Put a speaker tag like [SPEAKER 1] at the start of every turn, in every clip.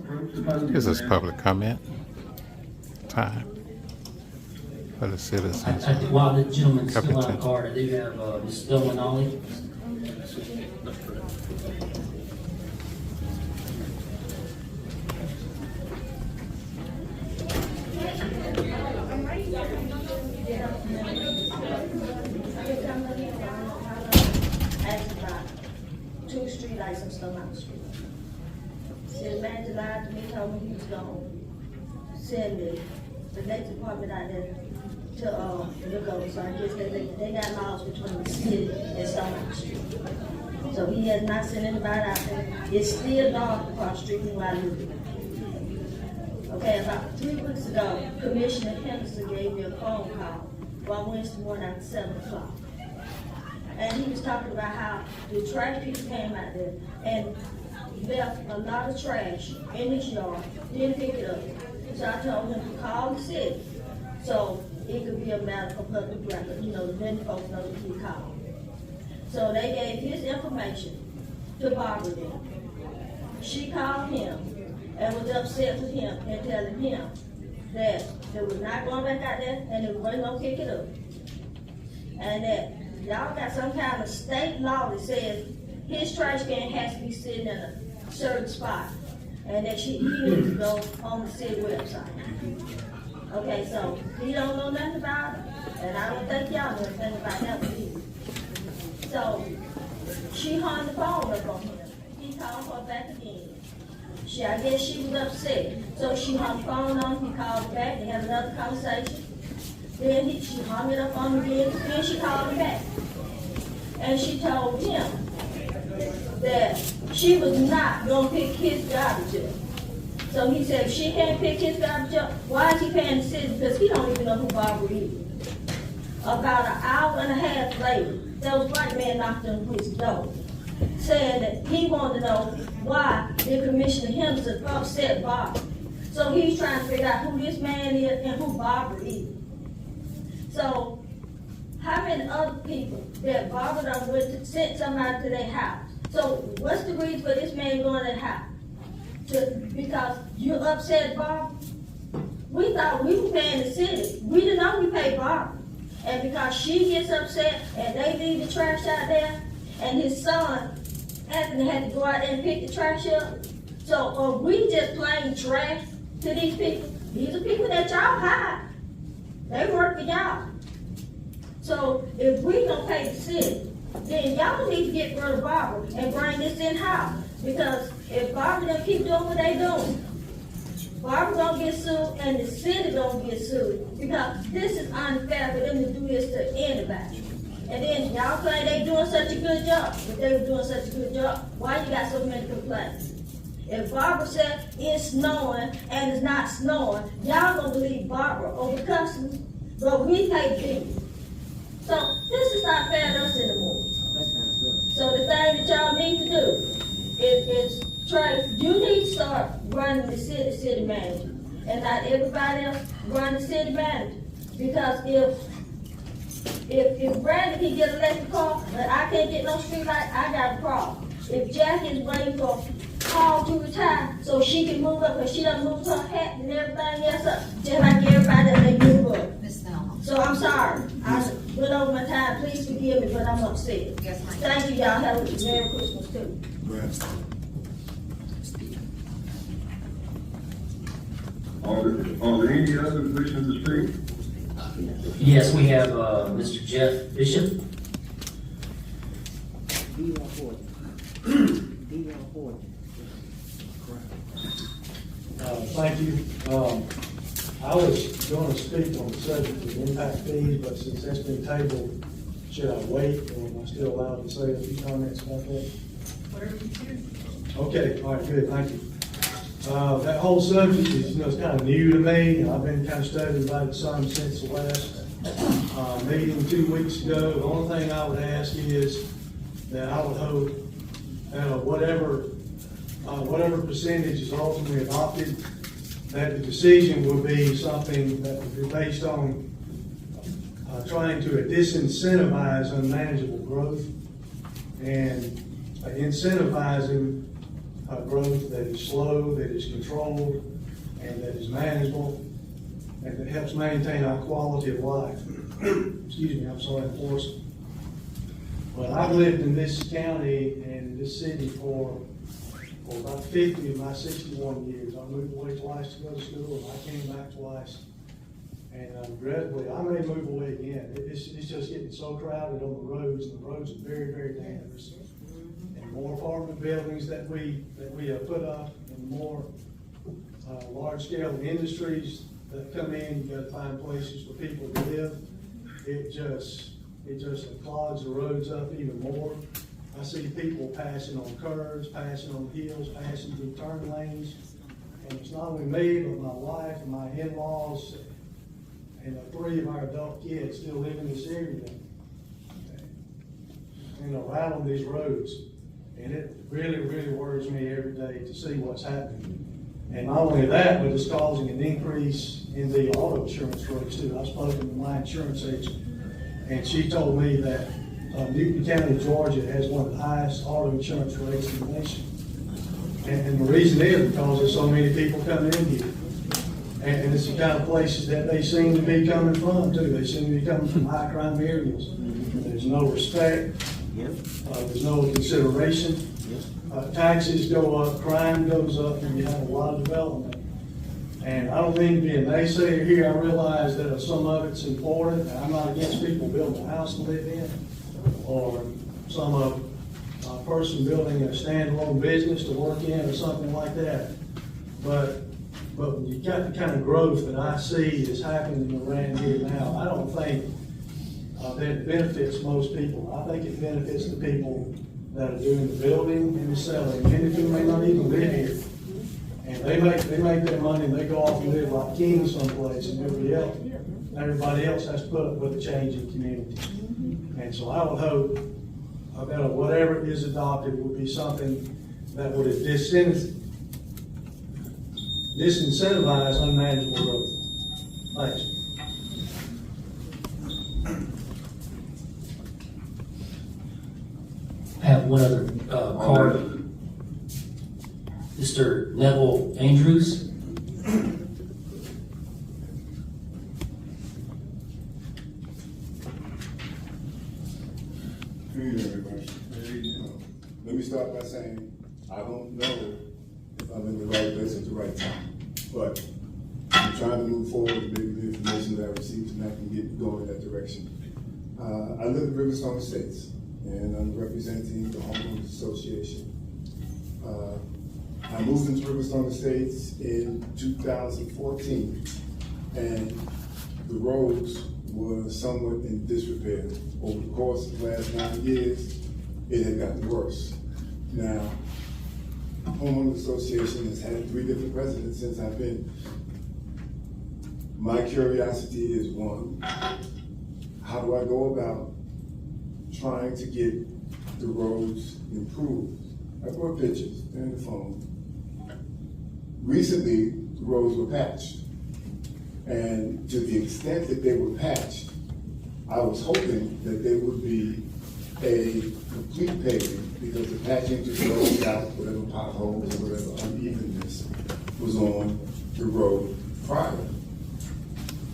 [SPEAKER 1] This is public comment time for the citizens.
[SPEAKER 2] While the gentleman's still on the
[SPEAKER 1] Covington.
[SPEAKER 2] card, I do have Ms. Dominali.
[SPEAKER 3] Asked about 2 streetlights on Stone Street. Said the man lied to me, told me he was gonna send the next department out there to look over. So I guess they got laws between the city and Stone Street. So he has not sent anybody out there. It's still dark across the street from where I live. Okay, about 3 weeks ago, Commissioner Henderson gave me a phone call one Wednesday morning at 7 o'clock. And he was talking about how the trash people came out there and left a lot of trash in his yard, didn't pick it up. So I told him to call the city, so it could be a matter of public record, letting folks know that he called. So they gave his information to Barbara then. She called him and was upset with him and telling him that they was not going back out there and they wasn't gonna pick it up. And that y'all got some kind of state law that says his trash can has to be sitting in a certain spot, and that he needs to go on the city website. Okay, so he don't know nothing about it, and I don't think y'all know nothing about that one either. So she hung the phone up on him. He called her back again. I guess she was upset, so she hung the phone on him. He called her back. They had another conversation. Then she hung it up on him again. Then she called him back. And she told him that she was not going to pick his garbage up. So he said, if she can't pick his garbage up, why is he paying the city? Because he don't even know who Barbara is. About an hour and a half later, there was a white man knocked on his door, saying that he wanted to know why the Commissioner Henderson upset Barbara. So he's trying to figure out who this man is and who Barbara is. So, how many other people that Barbara done went to sent somebody to their house? So, what's the reason for this man going to the house? Because you upset Barbara? We thought we were paying the city. We didn't know we paid Barbara. And because she gets upset and they leave the trash out there, and his son Anthony had to go out there and pick the trash up. So, are we just playing trash to these people? These are people that y'all hire. They work for y'all. So if we don't pay the city, then y'all need to get rid of Barbara and bring this in-house. Because if Barbara don't keep doing what they doing, Barbara gonna get sued and the city gonna get sued. Because this is unfair for them to do this to anybody. And then y'all claim they doing such a good job. If they were doing such a good job, why you got so many complaints? If Barbara said it's snowing and it's not snowing, y'all gonna believe Barbara over customers, but we pay people. So this is not fair to us anymore. So the thing that y'all need to do is try. You need to start running the city manager, and not everybody else run the city manager. Because if Brandon can get an electric car, but I can't get no street light, I got a problem. If Jackie is waiting for Paul to retire so she can move up, because she done moved her hat and everything else up, just like everybody that they move up. So I'm sorry. I went over my time. Please forgive me, but I'm upset.
[SPEAKER 4] Yes, ma'am.
[SPEAKER 3] Thank you, y'all. Have a Merry Christmas too.
[SPEAKER 5] Are there any other wishing to speak?
[SPEAKER 2] Yes, we have Mr. Jeff Bishop.
[SPEAKER 6] Thank you. I was going to speak on the subject of impact fees, but since that's been tabled, should I wait, or am I still allowed to say a few comments about that? Okay, all right, good, thank you. That whole subject is, it's kind of new to me, and I've been kind of studying about it some since the last meeting 2 weeks ago. The only thing I would ask is that I would hope whatever percentage is ultimately adopted, that the decision will be something that will be based on trying to disincentivize unmanageable growth and incentivizing growth that is slow, that is controlled, and that is manageable, and that helps maintain our quality of life. Excuse me, I'm sorry, enforcement. But I've lived in this county and this city for about 50 of my 61 years. I moved away twice to go to school, and I came back twice. And regrettably, I may move away again. It's just getting so crowded on the roads, and the roads are very, very dangerous. And more apartment buildings that we have put up, and more large-scale industries that come in, you gotta find places for people to live. It just clogs the roads up even more. I see people passing on curves, passing on hills, passing through turn lanes. And it's not only me, but my wife and my in-laws and 3 of our adult kids still live in this area. And right on these roads. And it really, really worries me every day to see what's happening. And not only that, but it's causing an increase in the auto insurance rates too. I've spoken to my insurance agent, and she told me that Newton County, Georgia has one of the highest auto insurance rates in the nation. And the reason is because there's so many people coming in here. And it's the kind of places that they seem to be coming from too. They seem to be coming from high crime areas. There's no respect. There's no consideration. Taxes go up, crime goes up, and you have a lot of development. And I don't mean to be a naysayer here. I realize that some of it's important. I'm not against people building a house to live in, or some person building a standalone business to work in, or something like that. But when you got the kind of growth that I see is happening around here now, I don't think that it benefits most people. I think it benefits the people that are doing the building and the selling. Many people may not even live here. And they make their money and they go off and live like kings someplace, and everybody else has to put up with a changing community. And so I would hope that whatever is adopted would be something that would disincentivize unmanageable growth. Thanks.
[SPEAKER 2] I have one other card. Mr. Neville Andrews.
[SPEAKER 4] Good evening, everybody. Let me start by saying, I don't know if I'm in the right place at the right time, but I'm trying to move forward with maybe the information that I received tonight and get going in that direction. I live in Riverstone Estates, and I'm representing the Homeowners Association. I moved into Riverstone Estates in 2014, and the roads were somewhat in disrepair. Over the course of the last 9 years, it had gotten worse. Now, the Homeowners Association has had 3 different presidents since I've been. My curiosity is, one, how do I go about trying to get the roads improved? I brought pictures, they're in the phone. Recently, the roads were patched. And to the extent that they were patched, I was hoping that there would be a complete paving, because the patching just rolled out whatever potholes or whatever unevenness was on the road prior.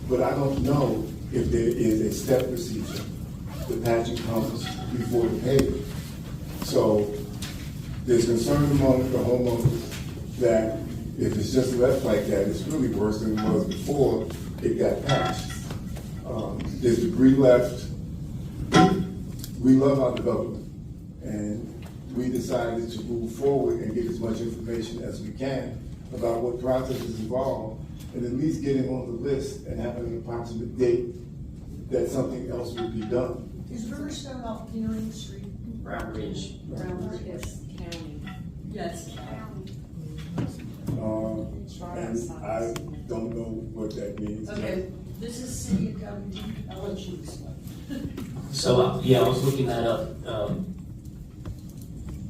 [SPEAKER 4] But I don't know if there is a step procedure. The patching comes before the paving. So there's concern among the homeowners that if it's just left like that, it's really worse than it was before it got patched. There's debris left. We love our development, and we decided to move forward and get as much information as we can about what process is involved, and at least getting on the list and having an approximate date that something else will be done.
[SPEAKER 7] Is Riverstone off Deering Street?
[SPEAKER 2] Brown Ridge.
[SPEAKER 7] Yes, county. Yes, county.
[SPEAKER 4] And I don't know what that means.
[SPEAKER 7] Okay, this is City of Covington. I'll let you explain.
[SPEAKER 2] So, yeah, I was looking that up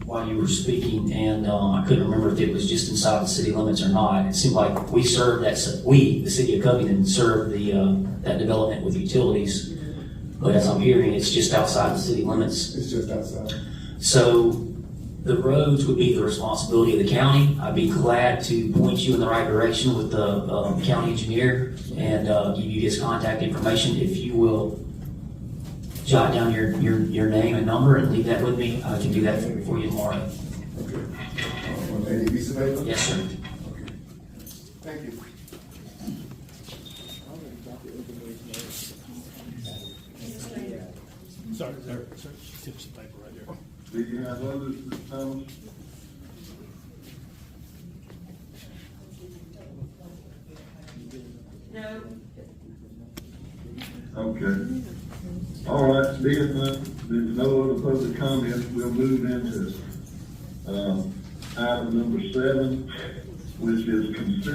[SPEAKER 2] while you were speaking, and I couldn't remember if it was just inside the city limits or not. It seemed like we served the city of Covington, served that development with utilities. But as I'm hearing, it's just outside the city limits.
[SPEAKER 4] It's just outside.
[SPEAKER 2] So The roads would be the responsibility of the county. I'd be glad to point you in the right direction with the county engineer and give you his contact information. If you will jot down your name and number and leave that with me, I can do that for you tomorrow.
[SPEAKER 4] Okay. Any piece of paper?
[SPEAKER 2] Yes, sir.
[SPEAKER 4] Thank you.
[SPEAKER 8] Sorry, there, sir, tips of paper right here.
[SPEAKER 5] Do you have others, Mr. Thomas?
[SPEAKER 3] No.
[SPEAKER 5] Okay. All right, being there's no other public comments, we'll move into, item number 7, which is consider